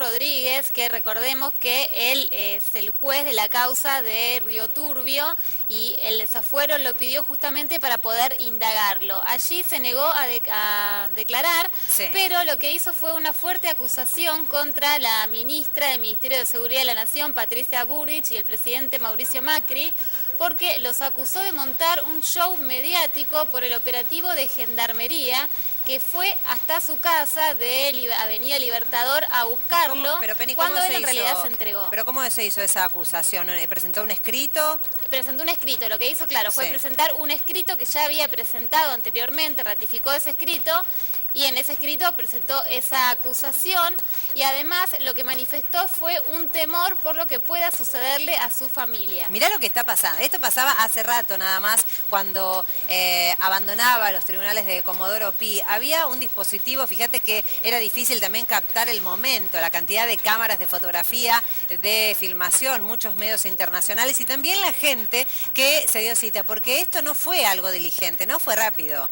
Rodríguez, que recordemos que él es el juez de la causa de Río Turbio y el desafuero lo pidió justamente para poder indagarlo. Allí se negó a declarar, Sí. pero lo que hizo fue una fuerte acusación contra la ministra del Ministerio de Seguridad de la Nación, Patricia Bullrich, y el presidente Mauricio Macri, porque los acusó de montar un show mediático por el operativo de Gendarmería que fue hasta su casa de Avenida Libertador a buscarlo, Pero Penny, cuando él en realidad se entregó. ¿Pero cómo se hizo esa acusación? ¿Presentó un escrito? Presentó un escrito, lo que hizo, claro, fue Sí. presentar un escrito que ya había presentado anteriormente, ratificó ese escrito, y en ese escrito presentó esa acusación, y además lo que manifestó fue un temor por lo que pueda sucederle a su familia. Mirá lo que está pasando. Esto pasaba hace rato nada más, cuando abandonaba los tribunales de Comodoro Pi. Había un dispositivo, fíjate que era difícil también captar el momento, la cantidad de cámaras de fotografía, de filmación, muchos medios internacionales y también la gente que se dio cita, porque esto no fue algo diligente, no fue rápido.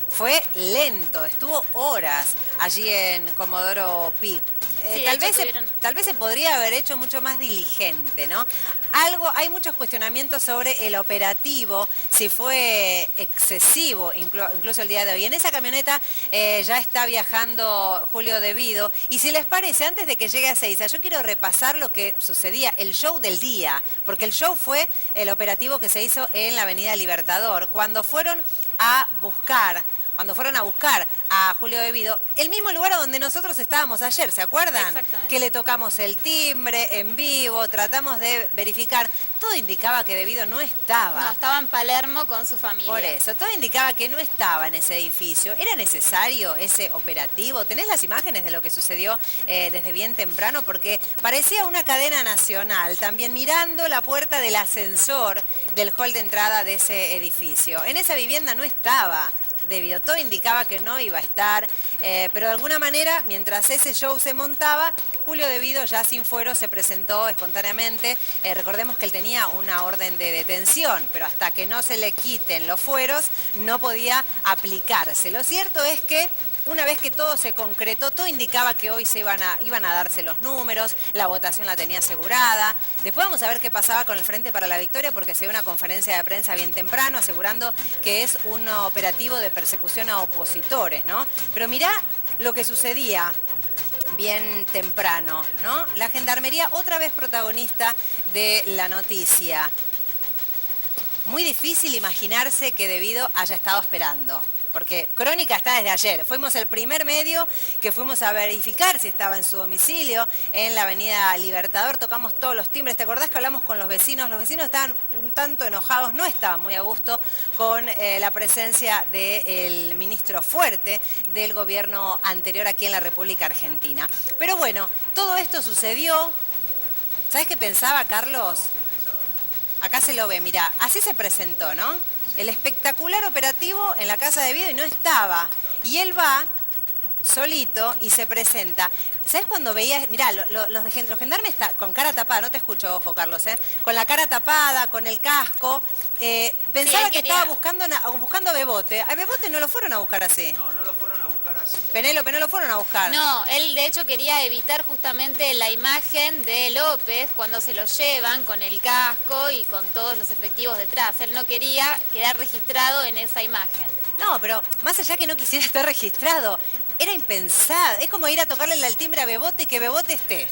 Fue lento, estuvo horas allí en Comodoro Pi. Sí, Tal vez se podría haber hecho mucho más diligente, ¿no? Hay muchos cuestionamientos sobre el operativo, si fue excesivo, incluso el día de hoy. En esa camioneta ya está viajando Julio De Vido. Y si les parece, antes de que llegue a Ezeiza, yo quiero repasar lo que sucedía, el show del día, porque el show fue el operativo que se hizo en la Avenida Libertador, cuando fueron a buscar a Julio De Vido, el mismo lugar donde nosotros estábamos ayer, ¿se acuerdan? Exactamente. Que le tocamos el timbre en vivo, tratamos de verificar. Todo indicaba que De Vido no estaba. No, estaba en Palermo con su familia. Por eso, todo indicaba que no estaba en ese edificio. ¿Era necesario ese operativo? ¿Tenés las imágenes de lo que sucedió desde bien temprano? Porque parecía una cadena nacional, también mirando la puerta del ascensor del hall de entrada de ese edificio. En esa vivienda no estaba De Vido. Todo indicaba que no iba a estar, pero de alguna manera, mientras ese show se montaba, Julio De Vido, ya sin fuero, se presentó espontáneamente. Recordemos que él tenía una orden de detención, pero hasta que no se le quiten los fueros, no podía aplicarse. Lo cierto es que una vez que todo se concretó, todo indicaba que hoy iban a darse los números, la votación la tenía asegurada. Después vamos a ver qué pasaba con el Frente para la Victoria, porque se dio una conferencia de prensa bien temprano asegurando que es un operativo de persecución a opositores, ¿no? Pero mirá lo que sucedía bien temprano, ¿no? La Gendarmería, otra vez protagonista de la noticia. Muy difícil imaginarse que De Vido haya estado esperando, porque Crónica está desde ayer. Fuimos el primer medio que fuimos a verificar si estaba en su domicilio, en la Avenida Libertador. Tocamos todos los timbres. ¿Te acordás que hablamos con los vecinos? Los vecinos estaban un tanto enojados, no estaban muy a gusto con la presencia del ministro Fuerte del gobierno anterior aquí en la República Argentina. Pero bueno, todo esto sucedió. ¿Sabés qué pensaba, Carlos? Acá se lo ve, mirá, así se presentó, ¿no? El espectacular operativo en la casa de Vido y no estaba. Y él va solito y se presenta. ¿Sabes cuando veías? Mirá, los gendarmes están con cara tapada, no te escucho, ojo, Carlos, con la cara tapada, con el casco. Pensaba que estaba buscando a Bebote. A Bebote no lo fueron a buscar así. No, no lo fueron a buscar así. Penélope, no lo fueron a buscar. No, él de hecho quería evitar justamente la imagen de López cuando se lo llevan con el casco y con todos los efectivos detrás. Él no quería quedar registrado en esa imagen. No, pero más allá que no quisiera estar registrado, era impensado. Es como ir a tocarle el timbre a Bebote y que Bebote esté.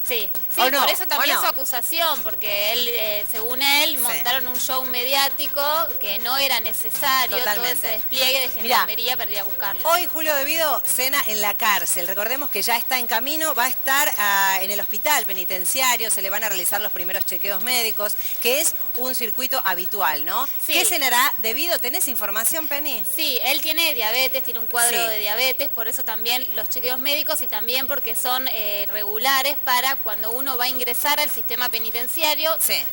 Sí, no, por eso también no. su acusación, porque él, según él, montaron un show mediático que no era necesario. Totalmente. Todo ese despliegue de gendarmería para ir a buscarlo. Hoy Julio De Vido cena en la cárcel. Recordemos que ya está en camino, va a estar en el hospital penitenciario, se le van a realizar los primeros chequeos médicos, que es un circuito habitual, ¿no? Sí. ¿Qué cenará De Vido? ¿Tenés información, Penny? Sí, él tiene diabetes, tiene un cuadro Sí. de diabetes, por eso también los chequeos médicos y también porque son regulares para cuando uno va a ingresar al sistema penitenciario, Sí.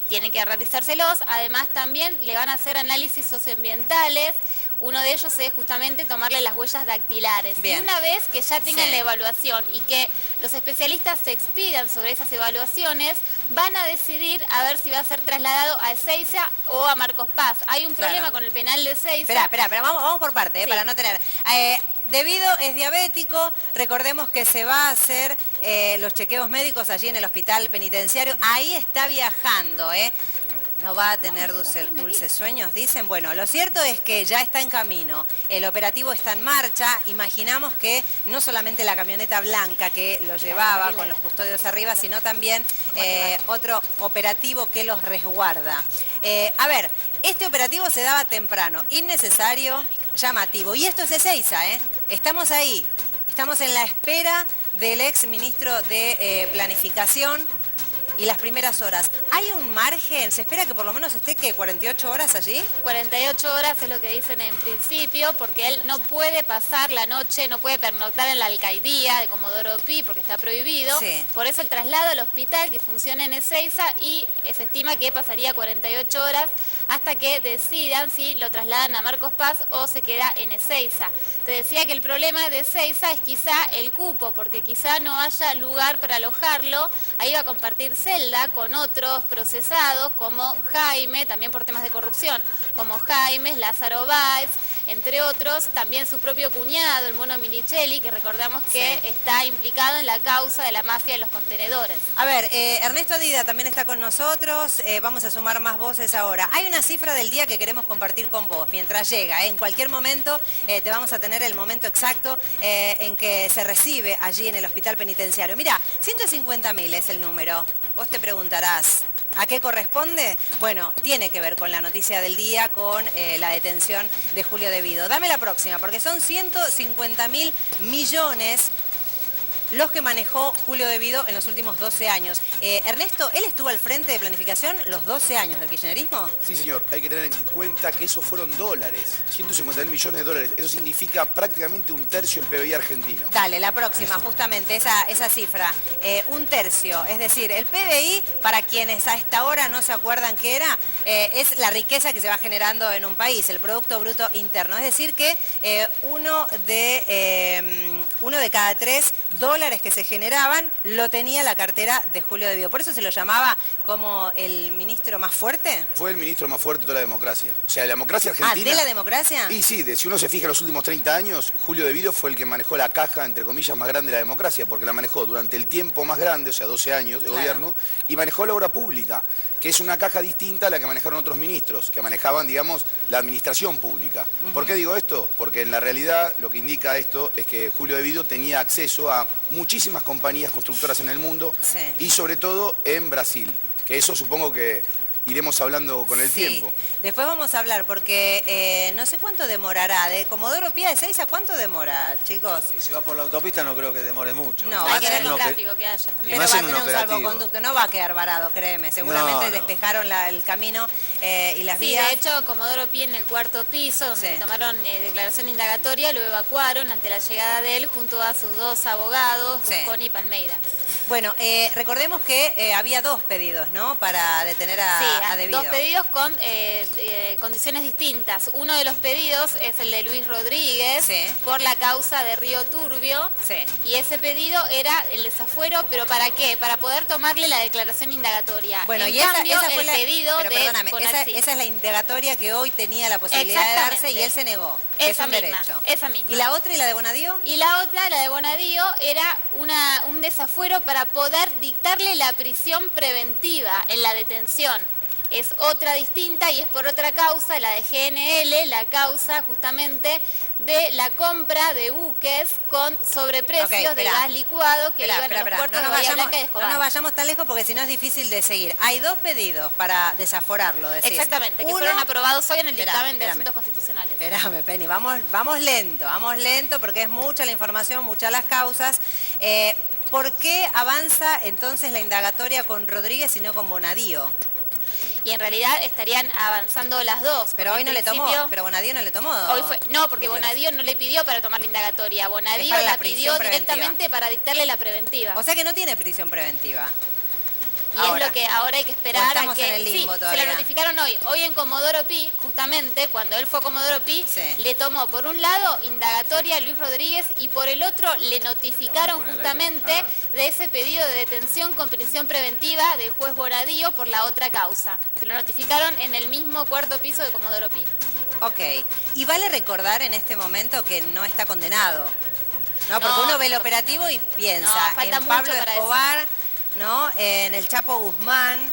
Tienen que realizárselos. Además también le van a hacer análisis socioambientales. Uno de ellos es justamente tomarle las huellas dactilares. Bien. Y una vez que ya tengan Sí. la evaluación y que los especialistas se expidan sobre esas evaluaciones, van a decidir a ver si va a ser trasladado a Ezeiza o a Marcos Paz. Hay un problema con el penal de Ezeiza. Espera, vamos por parte, Sí. para no tener... Debido es diabético, recordemos que se va a hacer los chequeos médicos allí en el hospital penitenciario. Ahí está viajando, ¿eh? No va a tener dulces sueños, dicen. Bueno, lo cierto es que ya está en camino. El operativo está en marcha. Imaginamos que no solamente la camioneta blanca que lo llevaba con los custodios arriba, sino también otro operativo que los resguarda. A ver, este operativo se daba temprano, innecesario, llamativo. Y esto es Ezeiza, ¿eh? Estamos ahí. Estamos en la espera del ex ministro de Planificación. Y las primeras horas, ¿hay un margen? ¿Se espera que por lo menos esté, ¿qué, 48 horas allí? 48 horas es lo que dicen en principio, porque él no puede pasar la noche, no puede pernoctar en la alcaidía de Comodoro Pi, porque está prohibido. Sí. Por eso el traslado al hospital que funciona en Ezeiza, y se estima que pasaría 48 horas hasta que decidan si lo trasladan a Marcos Paz o se queda en Ezeiza. Te decía que el problema de Ezeiza es quizá el cupo, porque quizá no haya lugar para alojarlo. Ahí va a compartir celda con otros procesados como Jaime, también por temas de corrupción, como Jaime, Lázaro Báez, entre otros, también su propio cuñado, el Mono Minichelli, que recordamos que está implicado en la causa de la mafia de los contenedores. A ver, Ernesto Dida también está con nosotros, vamos a sumar más voces ahora. Hay una cifra del día que queremos compartir con vos, mientras llega, en cualquier momento te vamos a tener el momento exacto en que se recibe allí en el hospital penitenciario. Mira, 150.000 es el número. Vos te preguntarás, ¿a qué corresponde? Bueno, tiene que ver con la noticia del día, con la detención de Julio De Vido. Dame la próxima, porque son 150.000 millones los que manejó Julio De Vido en los últimos 12 años. Ernesto, ¿él estuvo al frente de planificación los 12 años del kirchnerismo? Sí, señor. Hay que tener en cuenta que esos fueron dólares. 150.000 millones de dólares. Eso significa prácticamente un tercio del PBI argentino. Dale, la próxima, justamente, esa cifra. Un tercio. Es decir, el PBI, para quienes a esta hora no se acuerdan qué era, es la riqueza que se va generando en un país, el Producto Bruto Interno. Es decir que uno de cada 3 dólares que se generaban lo tenía la cartera de Julio De Vido. Por eso se lo llamaba como el ministro más fuerte. Fue el ministro más fuerte de toda la democracia. O sea, la democracia argentina... ¿Ah, de la democracia? Y sí, si uno se fija en los últimos 30 años, Julio De Vido fue el que manejó la caja, entre comillas, más grande de la democracia, porque la manejó durante el tiempo más grande, o sea, 12 años de gobierno, y manejó la obra pública, que es una caja distinta a la que manejaron otros ministros, que manejaban, digamos, la administración pública. ¿Por qué digo esto? Porque en la realidad lo que indica esto es que Julio De Vido tenía acceso a muchísimas compañías constructoras en el mundo y sobre todo en Brasil, que eso supongo que iremos hablando con el tiempo. Después vamos a hablar porque no sé cuánto demorará. De Comodoro Pi a Ezeiza, ¿cuánto demora, chicos? Y si vas por la autopista no creo que demore mucho. No, hay que ver el tráfico que haya también. Pero va a tener un salvoconducto, no va a quedar varado, créeme. Seguramente despejaron el camino y las vías. Sí, de hecho, Comodoro Pi en el 4.º piso, donde le tomaron declaración indagatoria, lo evacuaron ante la llegada de él junto a sus 2 abogados, Busconi y Palmeira. Bueno, recordemos que había 2 pedidos, ¿no? Para detener a De Vido. 2 pedidos con condiciones distintas. Uno de los pedidos es el de Luis Rodríguez por la causa de Río Turbio. Y ese pedido era el desafuero, ¿pero para qué? Para poder tomarle la declaración indagatoria. Bueno, en y cambio, esa fue el pedido de perdóname, esa es la indagatoria que hoy tenía la posibilidad de darse y él se negó. Esa es un misma, derecho. esa misma. ¿Y la otra y la de Bonadío? Y la otra, la de Bonadío, era un desafuero para poder dictarle la prisión preventiva en la detención. Es otra distinta y es por otra causa, la de GNL, la causa justamente de la compra de buques con sobreprecios de gas licuado que iban a los puertos de Bahía Blanca y Escobar. No nos vayamos tan lejos porque si no es difícil de seguir. Hay 2 pedidos para desaforarlo, decís. Exactamente, que fueron aprobados hoy en el dictamen de asuntos constitucionales. Espérame, Penny, vamos lento porque es mucha la información, muchas las causas. ¿Por qué avanza entonces la indagatoria con Rodríguez y no con Bonadío? Y en realidad estarían avanzando las 2. Pero hoy no le tomó, pero Bonadío no le tomó. Hoy no, porque Bonadío no le pidió para tomar la indagatoria. Bonadío la pidió directamente para dictarle la preventiva. O sea que no tiene prisión preventiva. Y ahora es lo que ahora hay que esperar. Estamos en el limbo todavía. Se lo notificaron hoy. Hoy en Comodoro Pi, justamente, cuando él fue a Comodoro Pi, le tomó por un lado indagatoria a Luis Rodríguez y por el otro le notificaron justamente de ese pedido de detención con prisión preventiva del juez Bonadío por la otra causa. Se lo notificaron en el mismo 4.º piso de Comodoro Pi. Ok. Y vale recordar en este momento que no está condenado, ¿no? Porque uno ve el operativo y piensa falta en Pablo mucho para Escobar, ¿no? En el Chapo Guzmán.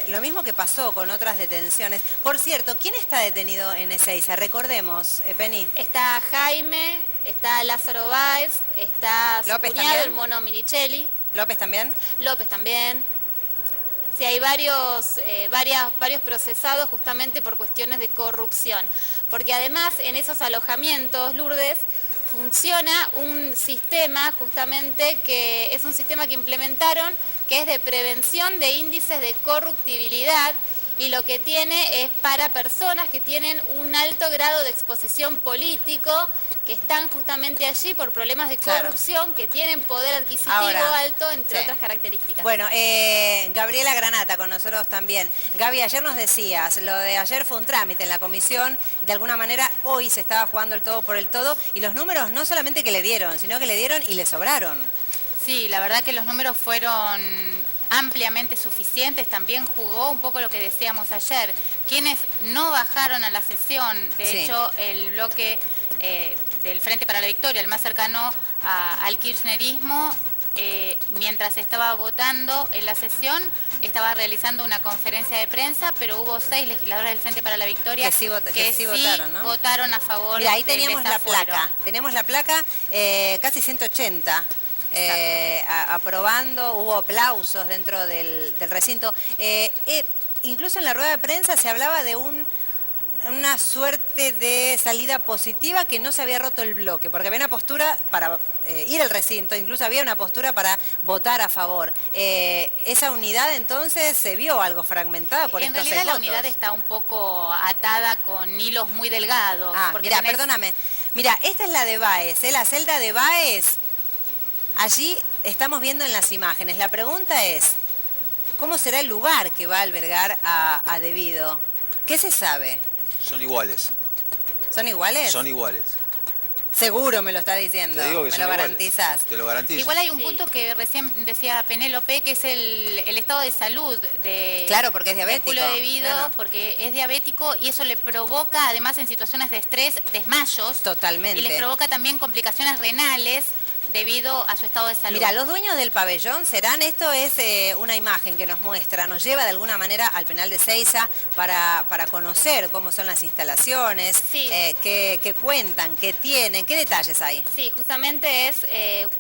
Lo mismo que pasó con otras detenciones. Por cierto, ¿quién está detenido en Ezeiza? Recordemos, Penny. Está Jaime, está Lázaro Báez, está su ¿López cuñado, también? el Mono Minichelli. ¿López también? López también. Sí, hay varios procesados justamente por cuestiones de corrupción. Porque además en esos alojamientos, Lourdes, funciona un sistema justamente que es un sistema que implementaron que es de prevención de índices de corruptibilidad y lo que tiene es para personas que tienen un alto grado de exposición político, que están justamente allí por problemas de corrupción, que tienen poder adquisitivo alto, entre otras características. Bueno, Gabriela Granata con nosotros también. Gaby, ayer nos decías, lo de ayer fue un trámite en la comisión, de alguna manera hoy se estaba jugando el todo por el todo, y los números no solamente que le dieron, sino que le dieron y le sobraron. Sí, la verdad que los números fueron ampliamente suficientes. También jugó un poco lo que decíamos ayer. Quienes no bajaron a la sesión, de hecho el bloque del Frente para la Victoria, el más cercano al kirchnerismo, mientras estaba votando en la sesión, estaba realizando una conferencia de prensa, pero hubo 6 legisladores del Frente para la Victoria que sí votaron, ¿no? Votaron a favor. Mira, ahí del teníamos la desafuero. placa. Tenemos la placa, casi 180. Aprobando, hubo aplausos dentro del recinto. Incluso en la rueda de prensa se hablaba de una suerte de salida positiva, que no se había roto el bloque, porque había una postura para ir al recinto, incluso había una postura para votar a favor. Esa unidad entonces se vio algo fragmentada por estos 6 votos. En realidad la unidad está un poco atada con hilos muy delgados. Mira, perdóname. Mira, esta es la de Báez, la celda de Báez. Allí estamos viendo en las imágenes. La pregunta es, ¿cómo será el lugar que va a albergar a Devido? ¿Qué se sabe? Son iguales. ¿Son iguales? Son iguales. Seguro me lo está diciendo. Te digo que ¿Me son lo iguales. garantizás? Te lo garantizo. Igual hay un punto que recién decía Penélope, que es el estado de salud de Claro, porque es diabético. Julio Devido, porque es diabético y eso le provoca, además en situaciones de estrés, desmayos. Totalmente. Y les provoca también complicaciones renales debido a su estado de salud. Mira, los dueños del pabellón serán, esto es una imagen que nos muestra, nos lleva de alguna manera al penal de Ezeiza para conocer cómo son las instalaciones, qué cuentan, qué tienen, qué detalles hay. Sí, justamente es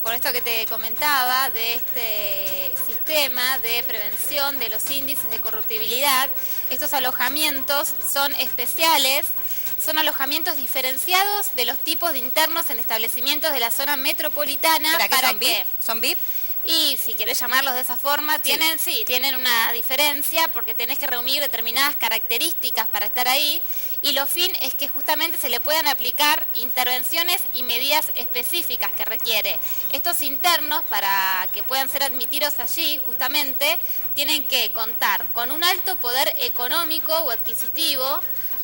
por esto que te comentaba de este sistema de prevención de los índices de corruptibilidad. Estos alojamientos son especiales. Son alojamientos diferenciados de los tipos de internos en establecimientos de la zona metropolitana. ¿Para qué? ¿Son VIP? Y si querés llamarlos de esa forma, tienen una diferencia porque tenés que reunir determinadas características para estar ahí, y lo fin es que justamente se le puedan aplicar intervenciones y medidas específicas que requiere. Estos internos, para que puedan ser admitidos allí, justamente, tienen que contar con un alto poder económico o adquisitivo,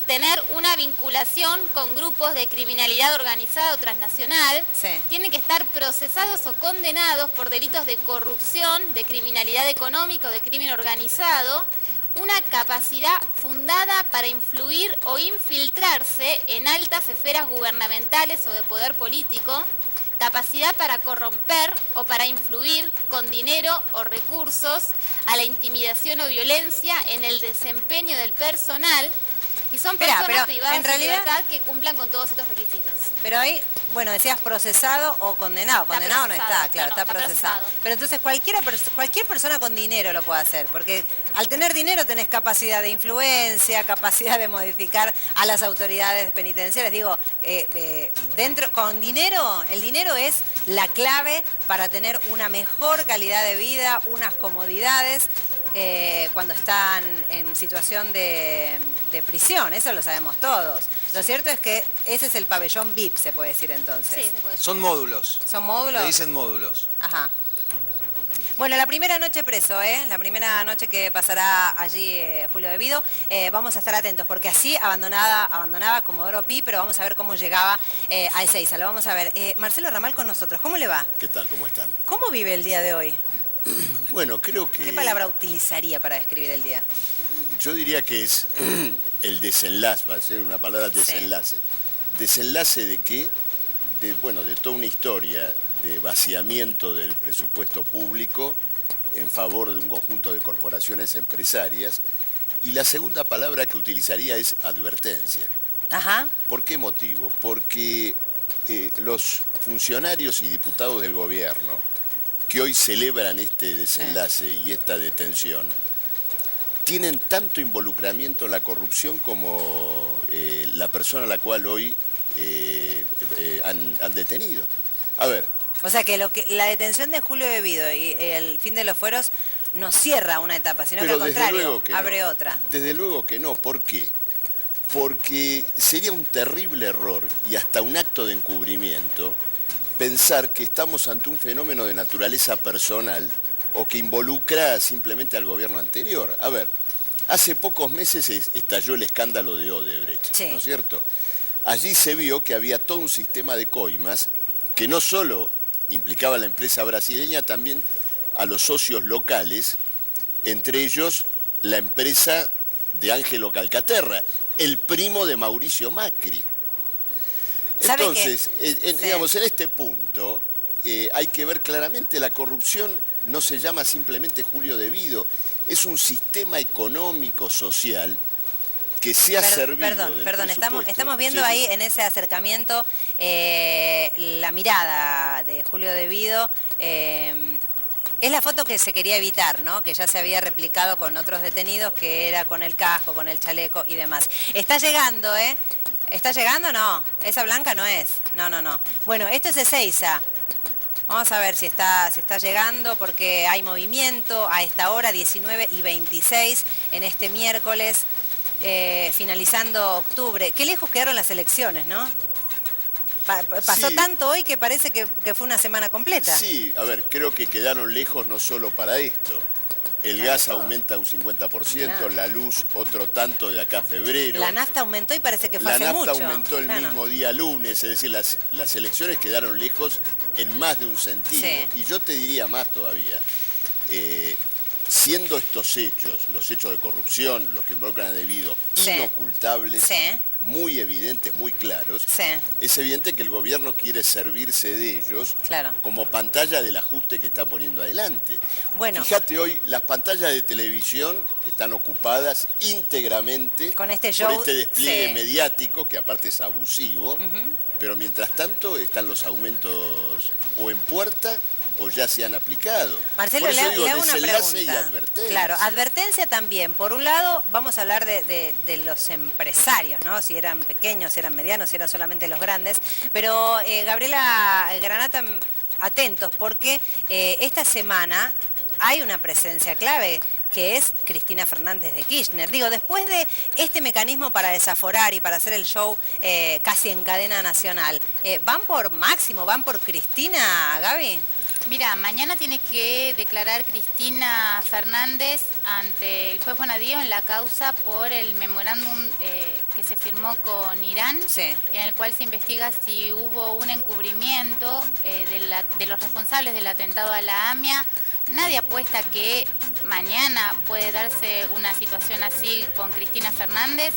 tener una vinculación con grupos de criminalidad organizada o transnacional, tienen que estar procesados o condenados por delitos de corrupción, de criminalidad económica o de crimen organizado, una capacidad fundada para influir o infiltrarse en altas esferas gubernamentales o de poder político, capacidad para corromper o para influir con dinero o recursos a la intimidación o violencia en el desempeño del personal. Y son personas privadas de libertad que cumplan con todos estos requisitos. Pero ahí, bueno, decías procesado o condenado. Condenado no está, claro, está procesado. Pero entonces cualquier persona con dinero lo puede hacer, porque al tener dinero tenés capacidad de influencia, capacidad de modificar a las autoridades penitenciarias. Digo, con dinero, el dinero es la clave para tener una mejor calidad de vida, unas comodidades. Cuando están en situación de prisión, eso lo sabemos todos. Lo cierto es que ese es el pabellón VIP, se puede decir entonces. Sí, se puede decir. Son módulos. ¿Son módulos? Le dicen módulos. Ajá. Bueno, la primera noche preso, la primera noche que pasará allí Julio Devido, vamos a estar atentos, porque así abandonaba Comodoro Pi, pero vamos a ver cómo llegaba a Ezeiza, lo vamos a ver. Marcelo Ramal con nosotros, ¿cómo le va? ¿Qué tal? ¿Cómo están? ¿Cómo vive el día de hoy? Bueno, creo que... ¿Qué palabra utilizaría para describir el día? Yo diría que es el desenlace, para ser una palabra desenlace. Sí. ¿Desenlace de qué? De toda una historia de vaciamiento del presupuesto público en favor de un conjunto de corporaciones empresarias. Y la segunda palabra que utilizaría es advertencia. Ajá. ¿Por qué motivo? Porque los funcionarios y diputados del gobierno que hoy celebran este desenlace y esta detención, tienen tanto involucramiento en la corrupción como la persona a la cual hoy han detenido. A ver. O sea que la detención de Julio de Vido y el fin de los fueros no cierra una etapa, sino que al contrario, abre otra. Desde luego que no. ¿Por qué? Porque sería un terrible error y hasta un acto de encubrimiento pensar que estamos ante un fenómeno de naturaleza personal o que involucra simplemente al gobierno anterior. A ver, hace pocos meses estalló el escándalo de Odebrecht, sí, ¿no es cierto? Allí se vio que había todo un sistema de coimas que no solo implicaba a la empresa brasileña, también a los socios locales, entre ellos la empresa de Ángelo Calcaterra, el primo de Mauricio Macri. Entonces, digamos, en este punto hay que ver claramente, la corrupción no se llama simplemente Julio de Vido, es un sistema económico, social, que se ha servido Perdón, estamos viendo ahí en ese acercamiento la mirada de Julio de Vido. Es la foto que se quería evitar, ¿no? Que ya se había replicado con otros detenidos, que era con el casco, con el chaleco y demás. Está llegando, ¿eh? ¿Está llegando o no? Esa blanca no es. No. Bueno, esto es Ezeiza. Vamos a ver si está llegando, porque hay movimiento a esta hora, 19:26, en este miércoles, finalizando octubre. Qué lejos quedaron las elecciones, ¿no? Pasó tanto hoy que parece que fue una semana completa. Sí, a ver, creo que quedaron lejos no solo para esto. El gas aumenta un 50%, la luz otro tanto de acá a febrero. La nafta aumentó y parece que fue hace mucho. La nafta aumentó el mismo día lunes, es decir, las elecciones quedaron lejos en más de un sentido. Sí. Y yo te diría más todavía. Siendo estos hechos, los hechos de corrupción, los que involucran a De Vido, inocultables, muy evidentes, muy claros, es evidente que el gobierno quiere servirse de ellos como pantalla del ajuste que está poniendo adelante. Bueno, fíjate, hoy las pantallas de televisión están ocupadas íntegramente con este show, por este despliegue mediático, que aparte es abusivo, pero mientras tanto están los aumentos o en puerta o ya se han aplicado. Marcelo, le hago una pregunta. Y advertencia. Claro, advertencia también. Por un lado, vamos a hablar de los empresarios, ¿no? Si eran pequeños, si eran medianos, si eran solamente los grandes. Pero, Gabriela Granata, atentos, porque esta semana hay una presencia clave, que es Cristina Fernández de Kirchner. Digo, después de este mecanismo para desaforar y para hacer el show casi en cadena nacional, ¿van por Máximo, van por Cristina, Gaby? Mira, mañana tiene que declarar Cristina Fernández ante el juez Bonadío en la causa por el memorándum que se firmó con Irán, en el cual se investiga si hubo un encubrimiento de los responsables del atentado a la AMIA. Nadie apuesta que mañana puede darse una situación así con Cristina Fernández,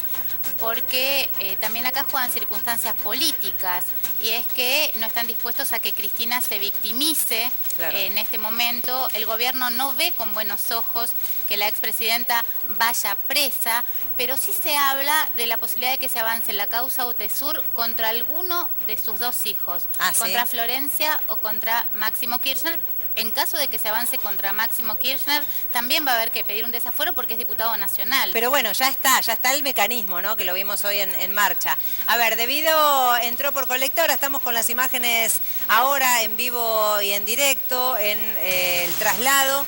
porque también acá juegan circunstancias políticas, y es que no están dispuestos a que Cristina se victimice en este momento. El gobierno no ve con buenos ojos que la expresidenta vaya presa, pero sí se habla de la posibilidad de que se avance la causa UTESUR contra alguno de sus dos hijos, contra Florencia o contra Máximo Kirchner. En caso de que se avance contra Máximo Kirchner, también va a haber que pedir un desafuero porque es diputado nacional. Pero bueno, ya está el mecanismo, ¿no? Que lo vimos hoy en marcha. A ver, De Vido entró por colectora, estamos con las imágenes ahora en vivo y en directo, en el traslado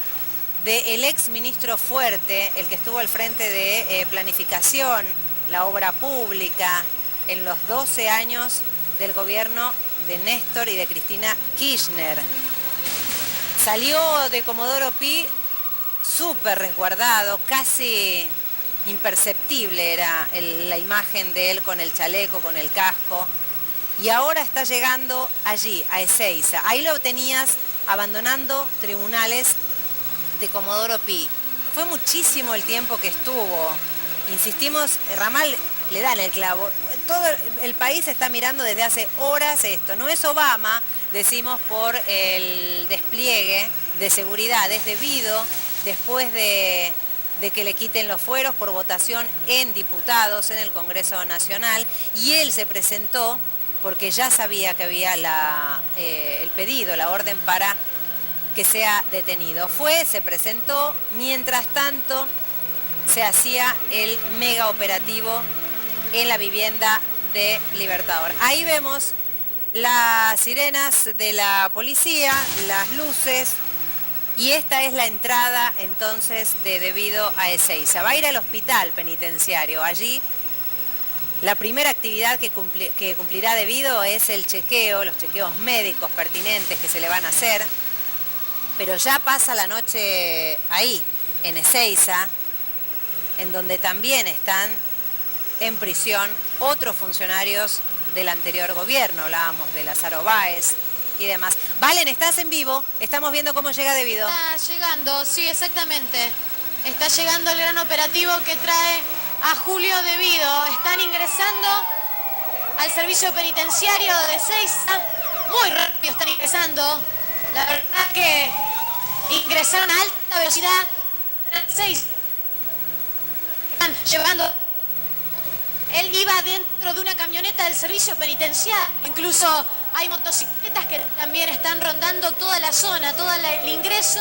del ex ministro Fuerte, el que estuvo al frente de planificación, la obra pública, en los 12 años del gobierno de Néstor y de Cristina Kirchner. Salió de Comodoro Pi súper resguardado, casi imperceptible era la imagen de él con el chaleco, con el casco. Y ahora está llegando allí, a Ezeiza. Ahí lo tenías abandonando tribunales de Comodoro Pi. Fue muchísimo el tiempo que estuvo insistimos, Ramal le dan el clavo. Todo el país está mirando desde hace horas esto. No es Obama, decimos, por el despliegue de seguridad. Es debido, después de que le quiten los fueros por votación en diputados en el Congreso Nacional. Y él se presentó porque ya sabía que había el pedido, la orden para que sea detenido. Se presentó, mientras tanto se hacía el mega operativo en la vivienda de Libertador. Ahí vemos las sirenas de la policía, las luces, y esta es la entrada entonces de Devido a Ezeiza. Va a ir al hospital penitenciario. Allí la primera actividad que cumplirá Devido es el chequeo, los chequeos médicos pertinentes que se le van a hacer, pero ya pasa la noche ahí, en Ezeiza, en donde también están en prisión otros funcionarios del anterior gobierno. Hablábamos de Lázaro Báez y demás. Valen, estás en vivo, estamos viendo cómo llega Devido. Está llegando, sí, exactamente. Está llegando el gran operativo que trae a Julio Devido. Están ingresando al servicio penitenciario de Ezeiza. Muy rápido están ingresando. La verdad que ingresaron a alta velocidad en Ezeiza. Están llevando. Él iba dentro de una camioneta del servicio penitenciario. Incluso hay motocicletas que también están rondando toda la zona, todo el ingreso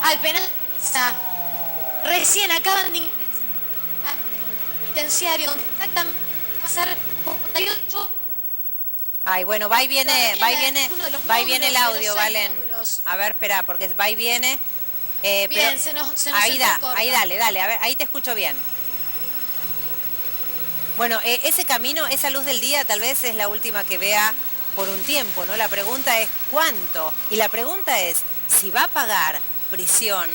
al penal. Recién acaban de ingresar al penitenciario, donde exactamente va a pasar 48. Ay, bueno, va y viene el audio, Valen. A ver, espera, porque va y viene. Bien, pero se nos ahí dale, a ver, ahí te escucho bien. Bueno, ese camino, esa luz del día tal vez es la última que vea por un tiempo, ¿no? La pregunta es ¿cuánto? Y la pregunta es si va a pagar prisión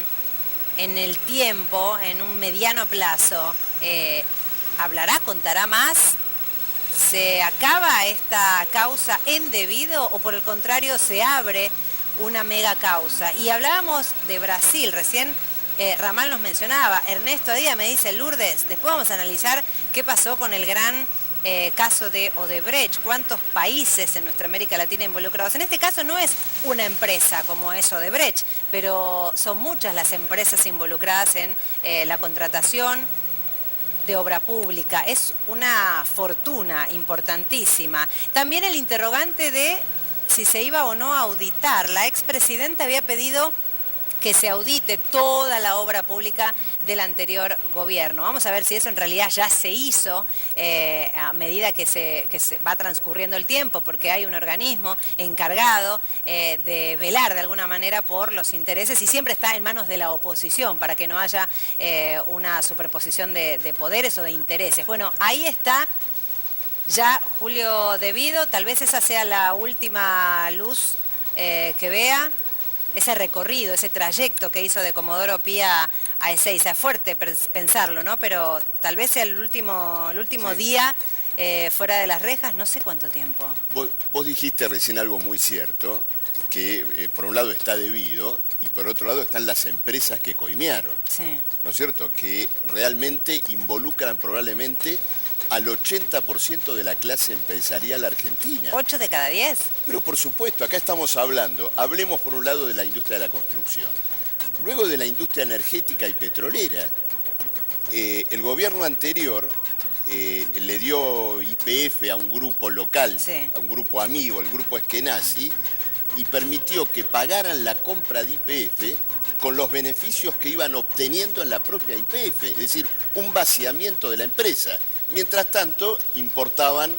en el tiempo, en un mediano plazo. ¿Hablará, contará más? ¿Se acaba esta causa en Devido o por el contrario se abre una mega causa? Y hablábamos de Brasil, recién Ramal nos mencionaba, Ernesto Díaz me dice, Lourdes, después vamos a analizar qué pasó con el gran caso de Odebrecht, cuántos países en nuestra América Latina involucrados. En este caso no es una empresa como es Odebrecht, pero son muchas las empresas involucradas en la contratación de obra pública. Es una fortuna importantísima. También el interrogante de si se iba o no a auditar. La expresidenta había pedido que se audite toda la obra pública del anterior gobierno. Vamos a ver si eso en realidad ya se hizo a medida que se va transcurriendo el tiempo, porque hay un organismo encargado de velar de alguna manera por los intereses y siempre está en manos de la oposición para que no haya una superposición de poderes o de intereses. Bueno, ahí está ya Julio Devido, tal vez esa sea la última luz que vea. Ese recorrido, ese trayecto que hizo de Comodoro Pi a Ezeiza. Es fuerte pensarlo, ¿no? Pero tal vez sea el último sí. Día fuera de las rejas, no sé cuánto tiempo. Vos dijiste recién algo muy cierto, que por un lado está Devido y por otro lado están las empresas que coimearon. Sí. ¿No es cierto? Que realmente involucran probablemente al 80% de la clase empresarial argentina. 8 de cada 10. Pero por supuesto, acá estamos hablemos por un lado de la industria de la construcción, luego de la industria energética y petrolera. El gobierno anterior le dio YPF a un grupo local, sí, a un grupo amigo, el grupo Eskenazi, y permitió que pagaran la compra de YPF con los beneficios que iban obteniendo en la propia YPF, es decir, un vaciamiento de la empresa. Mientras tanto, importaban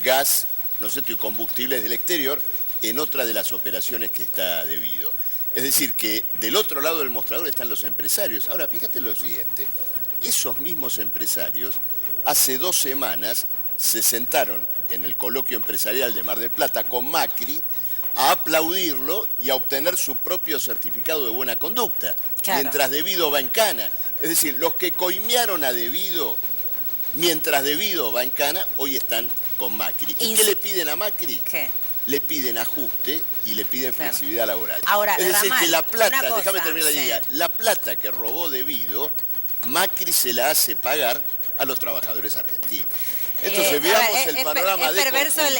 gas, ¿no es cierto?, y combustibles del exterior en otra de las operaciones que está Devido. Es decir, que del otro lado del mostrador están los empresarios. Ahora, fíjate lo siguiente, esos mismos empresarios hace 2 semanas se sentaron en el coloquio empresarial de Mar del Plata con Macri a aplaudirlo y a obtener su propio certificado de buena conducta, claro, mientras Devido va en cana. Es decir, los que coimearon a Devido, mientras Devido va en cana, hoy están con Macri. ¿Y qué le piden a Macri? ¿Qué? Le piden ajuste y le piden flexibilidad laboral. Ahora, es decir, Ramal, que la plata, cosa, déjame terminar la sí, idea, la plata que robó Devido Macri se la hace pagar a los trabajadores argentinos. Entonces veamos el panorama de perverso veamos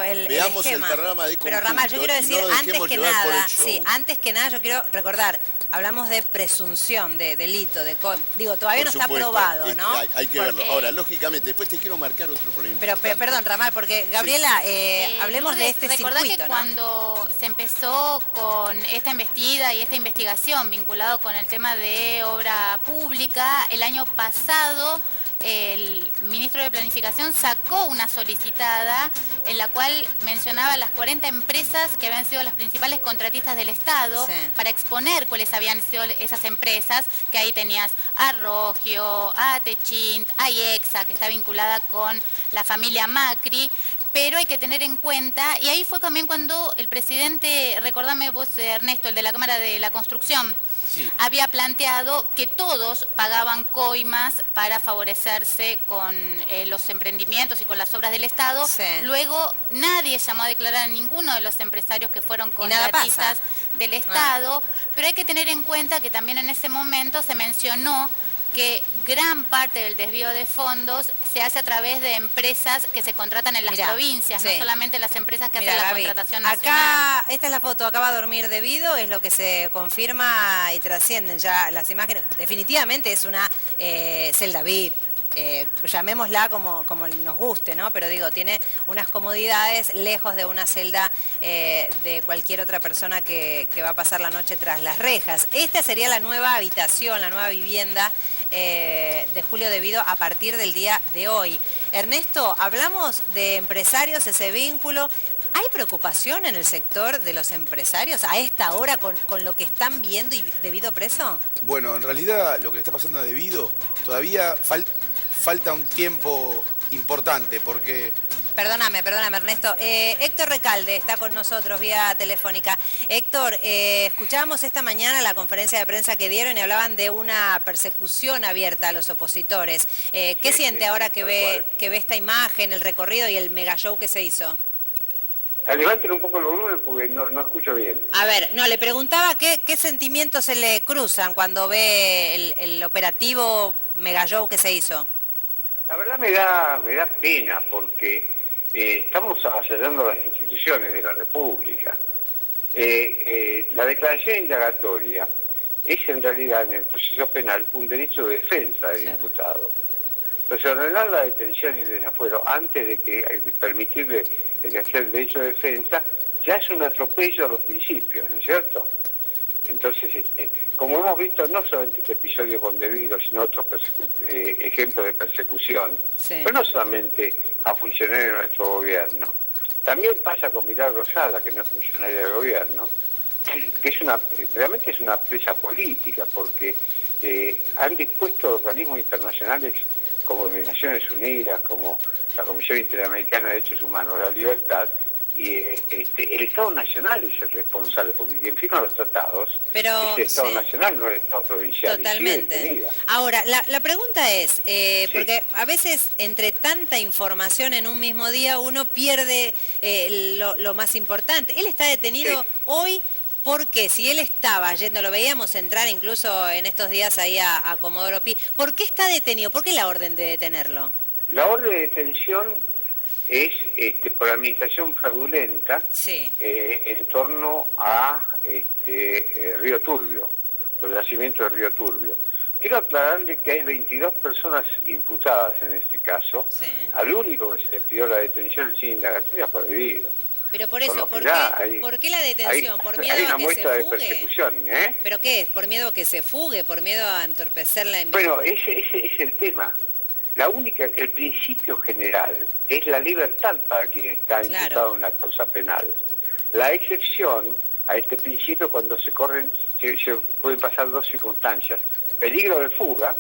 el esquema. el panorama de conjunto. Pero Ramal, yo quiero decir, no antes que nada, yo quiero recordar, hablamos de presunción de delito, todavía no está probado, ¿no? Hay que verlo. Ahora, lógicamente, después te quiero marcar otro problema. Pero perdón, Ramal, porque Gabriela, hablemos de este recordá circuito, que ¿no? cuando se empezó con esta embestida y esta investigación vinculado con el tema de obra pública, el año pasado el ministro de Planificación sacó una solicitada en la cual mencionaba las 40 empresas que habían sido las principales contratistas del Estado, para exponer cuáles habían sido esas empresas, que ahí tenías a Rogio, a Techint, a IEXA, que está vinculada con la familia Macri. Pero hay que tener en cuenta, y ahí fue también cuando el presidente, recordame vos, Ernesto, el de la Cámara de la Construcción, había planteado que todos pagaban coimas para favorecerse con los emprendimientos y con las obras del Estado. Luego nadie llamó a declarar a ninguno de los empresarios que fueron contratistas del Estado, pero hay que tener en cuenta que también en ese momento se mencionó que gran parte del desvío de fondos se hace a través de empresas que se contratan en las provincias, no solamente las empresas que hacen la contratación nacional. Acá, esta es la foto, acá va a dormir debido, es lo que se confirma y trascienden ya las imágenes. Definitivamente es una celda VIP. Llamémosla como nos guste, ¿no? Pero digo, tiene unas comodidades lejos de una celda de cualquier otra persona que va a pasar la noche tras las rejas. Esta sería la nueva habitación, la nueva vivienda de Julio De Vido a partir del día de hoy. Ernesto, hablamos de empresarios, ese vínculo. ¿Hay preocupación en el sector de los empresarios a esta hora con lo que están viendo y De Vido preso? Bueno, en realidad lo que le está pasando a De Vido todavía falta un tiempo importante porque... Perdóname, Ernesto. Héctor Recalde está con nosotros vía telefónica. Héctor, escuchábamos esta mañana la conferencia de prensa que dieron y hablaban de una persecución abierta a los opositores. ¿Qué siente ahora que ve esta imagen, el recorrido y el mega show que se hizo? Levanten un poco el volumen porque no escucho bien. A ver, no, le preguntaba qué sentimientos se le cruzan cuando ve el operativo mega show que se hizo. La verdad me da pena porque estamos avasallando las instituciones de la República. La declaración indagatoria es en realidad en el proceso penal un derecho de defensa del imputado. Entonces ordenar la detención y el desafuero antes de permitirle ejercer el derecho de defensa ya es un atropello a los principios, ¿no es cierto? Entonces, como hemos visto, no solamente este episodio con De Vido, sino otros ejemplos de persecución, pero no solamente a funcionarios de nuestro gobierno. También pasa con Milagro Sala, que no es funcionaria del gobierno, que realmente es una presa política, porque han dispuesto organismos internacionales como Naciones Unidas, como la Comisión Interamericana de Derechos Humanos, la Libertad, y el Estado Nacional es el responsable, porque quien firma los tratados es el Estado Nacional, no el Estado provincial. Totalmente. Ahora, la pregunta es, porque a veces entre tanta información en un mismo día uno pierde lo más importante. Él está detenido hoy porque si él estaba yendo, lo veíamos entrar incluso en estos días ahí a Comodoro Pi, ¿por qué está detenido? ¿Por qué la orden de detenerlo? La orden de detención es por administración fraudulenta en torno a Río Turbio, el yacimiento de Río Turbio. Quiero aclararle que hay 22 personas imputadas en este caso. Al único que se le pidió la detención sin indagatoria fue De Vido. Pero por eso, ¿por qué la detención? ¿Por miedo hay una a que muestra se de fugue? Persecución, ¿Pero qué es? ¿Por miedo a que se fugue? ¿Por miedo a entorpecer la investigación? Bueno, ese es el tema. El principio general es la libertad para quien está imputado en una causa penal. La excepción a este principio cuando se pueden pasar dos circunstancias. Peligro de fuga,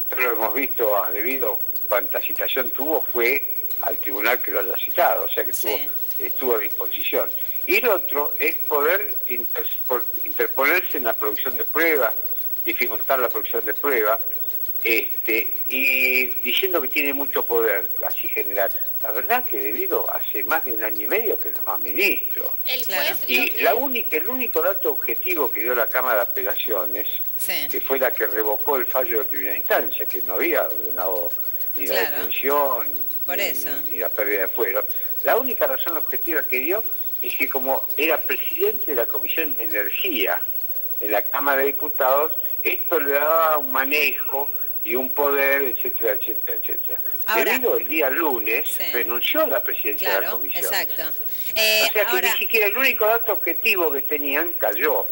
pero hemos visto a De Vido cuánta citación tuvo fue al tribunal que lo haya citado, o sea que estuvo a disposición. Y el otro es poder interponerse en la producción de pruebas, dificultar la producción de pruebas, y diciendo que tiene mucho poder, así general. La verdad que debido hace más de 1 año y medio que no es más ministro. El Claro. juez Y el único dato objetivo que dio la Cámara de Apelaciones, Sí. que fue la que revocó el fallo de primera instancia, que no había ordenado ni la Claro. detención, Por eso. ni la pérdida de fuero. La única razón objetiva que dio es que como era presidente de la Comisión de Energía en la Cámara de Diputados, esto le daba un manejo y un poder, etcétera, etcétera, etcétera. Ahora- Debido el día lunes, Sí. renunció a la presidencia de la Claro, Comisión. exacto. O sea que Ahora, ni siquiera el único dato objetivo que tenían cayó.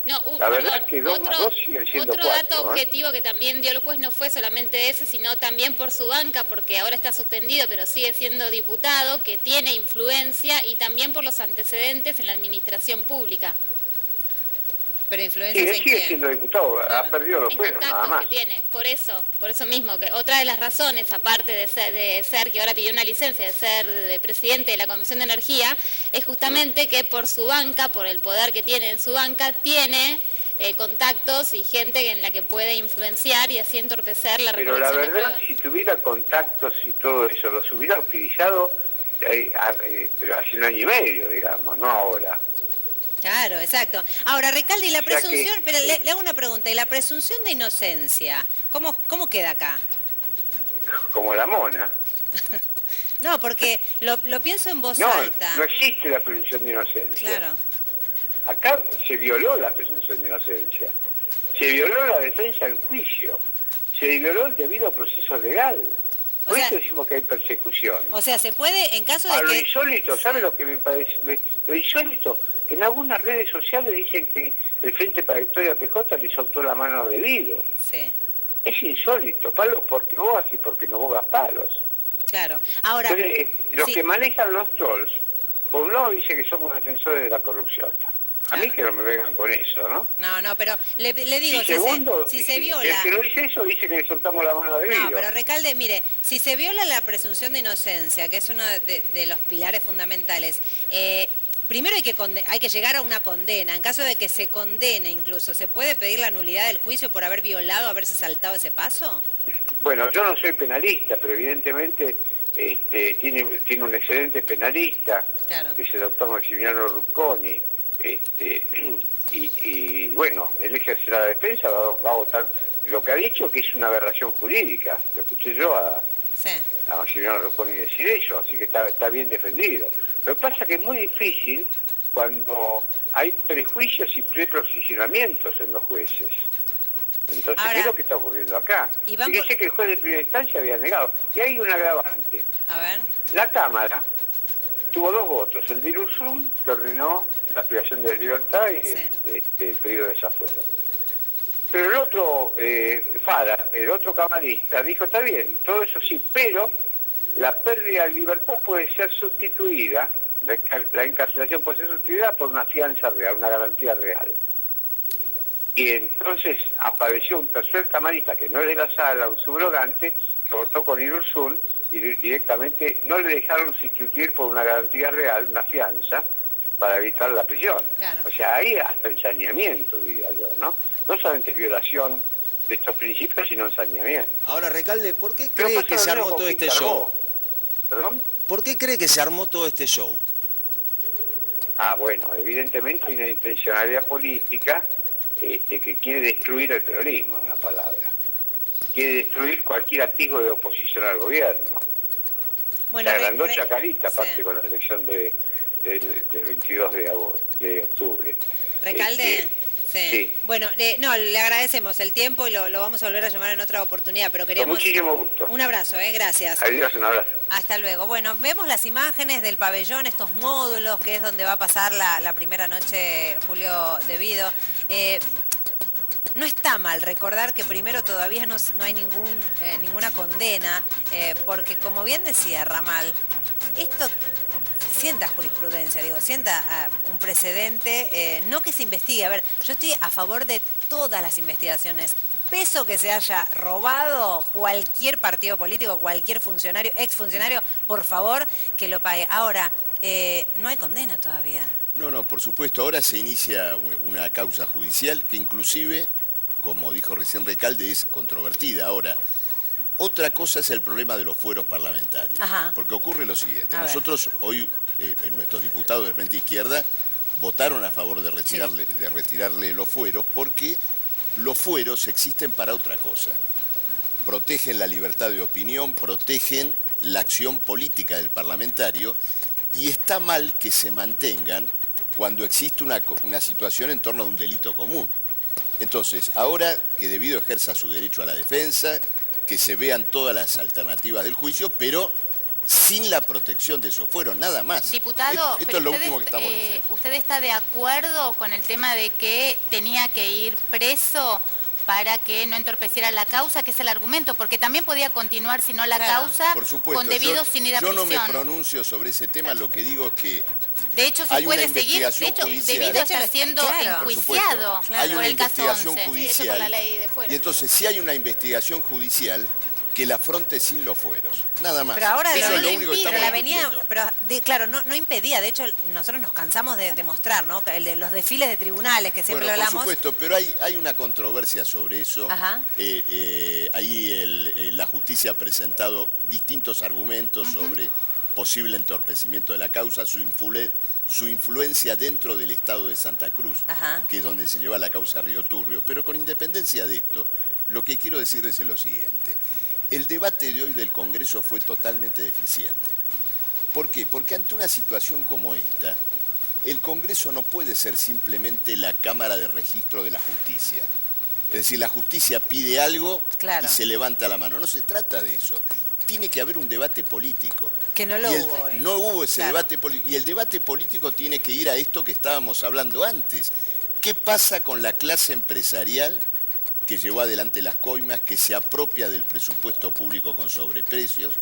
No, La verdad perdón, que 2 más 2 siguen siendo otro 4. dato objetivo que también dio el juez no fue solamente ese, sino también por su banca, porque ahora está suspendido, pero sigue siendo diputado, que tiene influencia, y también por los antecedentes en la administración pública, pero Sí, influencias él en sigue quién. siendo diputado, Claro. ha perdido los en fueros, nada contactos más. que tiene. Por eso mismo, que otra de las razones, aparte de ser que ahora pidió una licencia, de ser de presidente de la Comisión de Energía, es justamente que por su banca, por el poder que tiene en su banca, tiene contactos y gente en la que puede influenciar y así entorpecer la Pero la recolección de verdad, pruebas. si tuviera contactos y todo eso, los hubiera utilizado pero hace 1 año y medio, digamos, no ahora. Claro, exacto. Ahora, Recalde, y la O sea que- presunción, pero le hago una pregunta, ¿y la presunción de inocencia? ¿Cómo queda acá? Como la mona. No, porque lo pienso en voz No, alta. no existe la presunción de inocencia. Claro, Acá se violó la presunción de inocencia. Se violó la defensa en juicio. Se violó el debido proceso legal. Por O sea- eso decimos que hay persecución. o sea, se puede, en caso A de lo que... insólito, ¿sabe lo que me parece? Lo insólito, en algunas redes sociales dicen que el Frente para la Victoria PJ le soltó la mano a Debido. Sí, Es insólito, palos porque bogas y porque no bogas palos. claro. Ahora, Entonces, los sí, que manejan los trolls, por un lado dice que somos defensores de la corrupción. A mí Claro. que no me vengan con eso, ¿no? no, pero le digo, Y segundo, si se el viola... que no dice eso dice que le soltamos la mano a Debido. No, pero Recalde, mire, si se viola la presunción de inocencia, que es uno de los pilares fundamentales, primero hay que llegar a una condena. En caso de que se condene incluso, ¿se puede pedir la nulidad del juicio por haber violado, haberse saltado ese paso? Bueno, yo no soy penalista, pero evidentemente tiene un excelente penalista, Claro. que es el doctor Maximiliano Rucconi, y bueno, él ejercerá la defensa, va a votar lo que ha dicho, que es una aberración jurídica. Lo escuché yo Sí. a Maximiliano Rucconi decir eso, así que está bien defendido. Lo que pasa es que es muy difícil cuando hay prejuicios y preposicionamientos en los jueces. Entonces, Ahora, ¿qué es lo que está ocurriendo acá? y van Fíjese que el juez de primera instancia había negado. Y hay un agravante. A ver. La Cámara tuvo 2 votos, el de Irurzun, que ordenó la privación de libertad y Sí. el pedido de desafuero. Pero el otro, Fara, el otro camarista, dijo, está bien, todo eso sí, pero la pérdida de libertad puede ser sustituida, la encarcelación puede ser sustituida por una fianza real, una garantía real. Y entonces apareció un tercer camarista, que no es de la sala, un subrogante, que votó con Irurzun y directamente no le dejaron sustituir por una garantía real, una fianza, para evitar la prisión. Claro. O sea, hay hasta ensañamiento, diría yo, ¿no? No solamente violación de estos principios, sino ensañamiento. Ahora, Recalde, ¿por qué Pero cree pasa que lo se mismo armó con todo este Pizarro. show? ¿Perdón? ¿Por qué cree que se armó todo este show? Ah, bueno, evidentemente hay una intencionalidad política que quiere destruir el peronismo, en una palabra. Quiere destruir cualquier atisbo de oposición al gobierno. Bueno, Se agrandó Chacarita, sí. aparte con la elección del 22 de octubre. Recalde. Sí. sí. Bueno, le agradecemos el tiempo y lo vamos a volver a llamar en otra oportunidad, pero Con queríamos... muchísimo gusto. Un abrazo, gracias. Adiós, un abrazo. Hasta luego. Bueno, vemos las imágenes del pabellón, estos módulos, que es donde va a pasar la primera noche Julio Debido. No está mal recordar que primero todavía no hay ninguna condena, porque como bien decía Ramal, esto sienta jurisprudencia, sienta un precedente, no que se investigue. A ver, yo estoy a favor de todas las investigaciones. Peso que se haya robado cualquier partido político, cualquier funcionario, exfuncionario, por favor, que lo pague. Ahora, no hay condena todavía. No, por supuesto. Ahora se inicia una causa judicial que inclusive como dijo recién Recalde, es controvertida. Ahora, otra cosa es el problema de los fueros parlamentarios. Ajá. Porque ocurre lo siguiente. A ver. Nosotros hoy, nuestros diputados del Frente Izquierda votaron a favor de retirarle los fueros porque los fueros existen para otra cosa. Protegen la libertad de opinión, protegen la acción política del parlamentario y está mal que se mantengan cuando existe una situación en torno a un delito común. Entonces, ahora que Devido ejerza su derecho a la defensa, que se vean todas las alternativas del juicio, pero sin la protección de esos fueros, nada más. Diputado, esto es lo último que estamos diciendo. ¿Usted está de acuerdo con el tema de que tenía que ir preso para que no entorpeciera la causa, que es el argumento? Porque también podía continuar, si no la causa, por supuesto, con Devido sin ir a prisión. Yo no me pronuncio sobre ese tema, lo que digo es que de hecho, se puede seguir. De hecho, Devido está siendo enjuiciado por el caso 11. Judicial, la ley de fueros. Y entonces, si hay una investigación judicial, que la afronte sin los fueros, nada más. Pero ahora eso es lo único que estamos discutiendo. Claro, no impedía, de hecho nosotros nos cansamos de demostrar, ¿no? El de los desfiles de tribunales que siempre hablamos. Por supuesto, pero hay una controversia sobre eso. Ajá. Ahí la justicia ha presentado distintos argumentos sobre posible entorpecimiento de la causa, su influencia dentro del estado de Santa Cruz, que es donde se lleva la causa Río Turbio. Pero con independencia de esto, lo que quiero decirles es lo siguiente. El debate de hoy del Congreso fue totalmente deficiente. ¿Por qué? Porque ante una situación como esta, el Congreso no puede ser simplemente la Cámara de Registro de la Justicia. Es decir, la justicia pide algo y se levanta la mano. No se trata de eso. Tiene que haber un debate político. Que no lo hubo hoy. No hubo ese debate político. Y el debate político tiene que ir a esto que estábamos hablando antes. ¿Qué pasa con la clase empresarial que llevó adelante las coimas, que se apropia del presupuesto público con sobreprecios,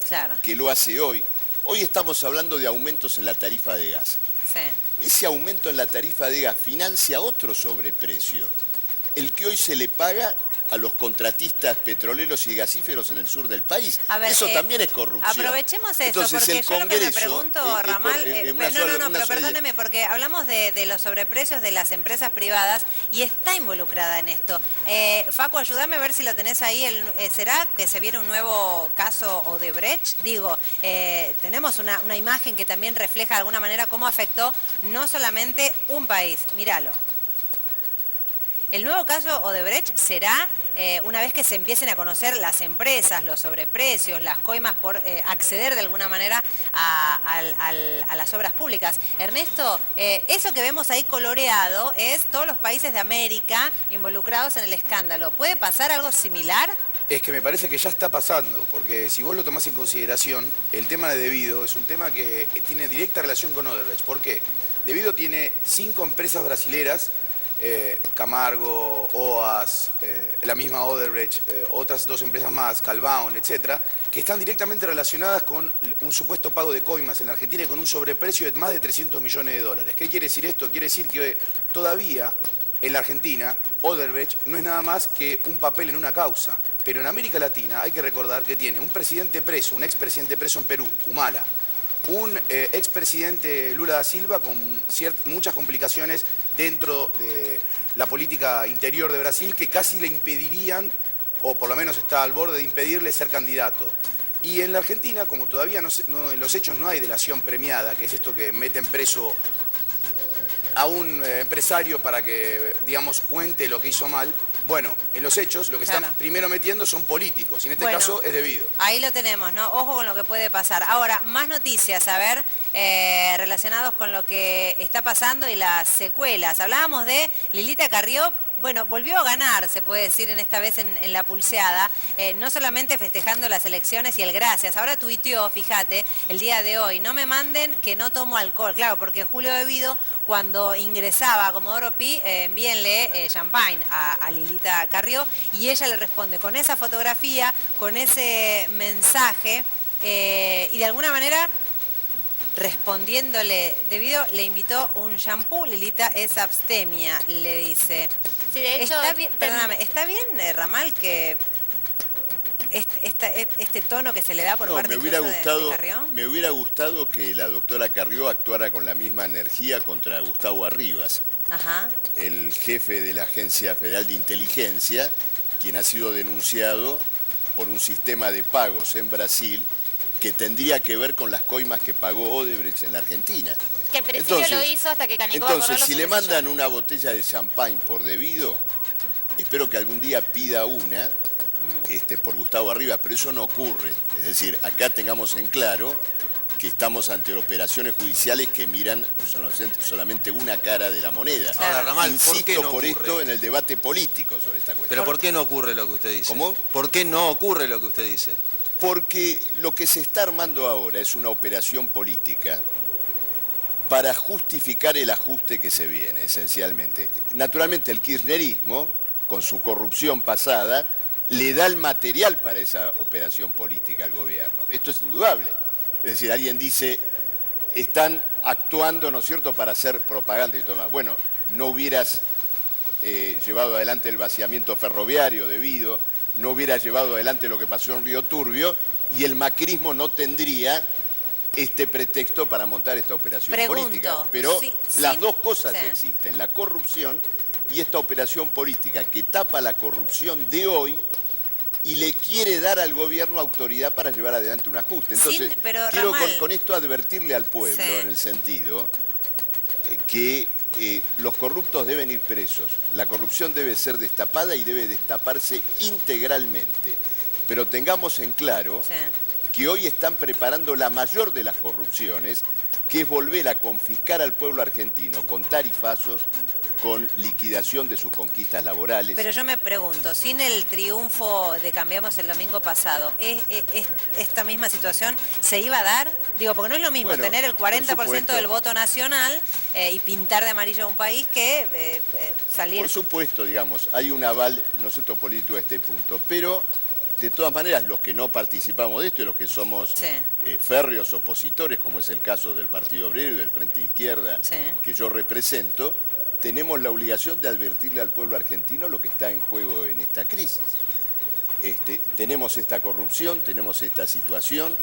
que lo hace hoy? Hoy estamos hablando de aumentos en la tarifa de gas. Sí. Ese aumento en la tarifa de gas financia otro sobreprecio, el que hoy se le paga a los contratistas petroleros y gasíferos en el sur del país. Eso también es corrupción. Aprovechemos eso. Entonces, porque yo lo que me pregunto, Ramal, pero perdóneme, porque hablamos de los sobreprecios de las empresas privadas y está involucrada en esto. Facu, ayúdame a ver si lo tenés ahí. ¿Será que se viene un nuevo caso Odebrecht? Digo, tenemos una imagen que también refleja de alguna manera cómo afectó no solamente un país. Míralo. El nuevo caso Odebrecht será una vez que se empiecen a conocer las empresas, los sobreprecios, las coimas por acceder de alguna manera a las obras públicas. Ernesto, eso que vemos ahí coloreado es todos los países de América involucrados en el escándalo. ¿Puede pasar algo similar? Es que me parece que ya está pasando, porque si vos lo tomás en consideración, el tema de Devido es un tema que tiene directa relación con Odebrecht. ¿Por qué? Devido tiene 5 empresas brasileras, Camargo, OAS, la misma Odebrecht, otras 2 empresas más, Calbaon, etcétera, que están directamente relacionadas con un supuesto pago de coimas en la Argentina y con un sobreprecio de más de 300 millones de dólares. ¿Qué quiere decir esto? Quiere decir que todavía en la Argentina, Odebrecht no es nada más que un papel en una causa. Pero en América Latina hay que recordar que tiene un presidente preso, un expresidente preso en Perú, Humala, un expresidente Lula da Silva con muchas complicaciones dentro de la política interior de Brasil que casi le impedirían, o por lo menos está al borde de impedirle ser candidato. Y en la Argentina, como todavía en los hechos no hay delación premiada, que es esto que meten preso a un empresario para que, digamos, cuente lo que hizo mal. Bueno, en los hechos lo que están primero metiendo son políticos, y en este caso es Devido. Ahí lo tenemos, ¿no? Ojo con lo que puede pasar. Ahora, más noticias, a ver, relacionados con lo que está pasando y las secuelas. Hablábamos de Lilita Carrió. Bueno, volvió a ganar, se puede decir, esta vez en la pulseada, no solamente festejando las elecciones y el gracias. Ahora tuiteó, fíjate, el día de hoy, no me manden que no tomo alcohol. Claro, porque Julio Devido, cuando ingresaba a Comodoro Pi, envíenle champagne a Lilita Carrió, y ella le responde con esa fotografía, con ese mensaje, y de alguna manera, respondiéndole, Devido le invitó un shampoo. Lilita es abstemia, le dice. Sí, de hecho, está bien, perdóname, ¿está bien, Ramal, que este tono que se le da por parte de Carrió? Me hubiera gustado que la doctora Carrió actuara con la misma energía contra Gustavo Arribas. Ajá. el jefe de la Agencia Federal de Inteligencia, quien ha sido denunciado por un sistema de pagos en Brasil que tendría que ver con las coimas que pagó Odebrecht en la Argentina. Que en principio lo hizo hasta que Canigó Entonces, si le mandan una botella de champán por debido, espero que algún día pida una por Gustavo Arribas, pero eso no ocurre. Es decir, acá tengamos en claro que estamos ante operaciones judiciales que miran solamente una cara de la moneda. Ahora, Ramal, insisto ¿por qué no por ocurre esto en el debate político sobre esta cuestión. ¿Pero por qué no ocurre lo que usted dice? ¿Cómo? ¿Por qué no ocurre lo que usted dice? Porque lo que se está armando ahora es una operación política para justificar el ajuste que se viene, esencialmente. Naturalmente el kirchnerismo, con su corrupción pasada, le da el material para esa operación política al gobierno. Esto es indudable. Es decir, alguien dice, están actuando, ¿no es cierto?, para hacer propaganda y todo más. Bueno, no hubieras llevado adelante el vaciamiento ferroviario debido, no hubieras llevado adelante lo que pasó en Río Turbio y el macrismo no tendría este pretexto para montar esta operación política. Pero las dos cosas existen, la corrupción y esta operación política que tapa la corrupción de hoy y le quiere dar al gobierno autoridad para llevar adelante un ajuste. Entonces, quiero con esto advertirle al pueblo en el sentido que los corruptos deben ir presos. La corrupción debe ser destapada y debe destaparse integralmente. Pero tengamos en claro que hoy están preparando la mayor de las corrupciones, que es volver a confiscar al pueblo argentino con tarifazos, con liquidación de sus conquistas laborales. Pero yo me pregunto, sin el triunfo de Cambiemos el domingo pasado, ¿esta misma situación se iba a dar? Digo, porque no es lo mismo tener el 40% del voto nacional y pintar de amarillo a un país que salir... Por supuesto, digamos, hay un aval, nosotros político a este punto, pero de todas maneras los que no participamos de esto y los que somos férreos opositores, como es el caso del Partido Obrero y del Frente de Izquierda que yo represento, tenemos la obligación de advertirle al pueblo argentino lo que está en juego en esta crisis. Tenemos esta corrupción, tenemos esta situación,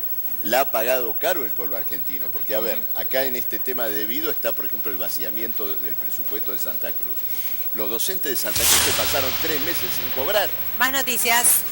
la ha pagado caro el pueblo argentino, porque a ver, acá en este tema de debido está, por ejemplo, el vaciamiento del presupuesto de Santa Cruz. Los docentes de Santa Cruz se pasaron 3 meses sin cobrar. Más noticias.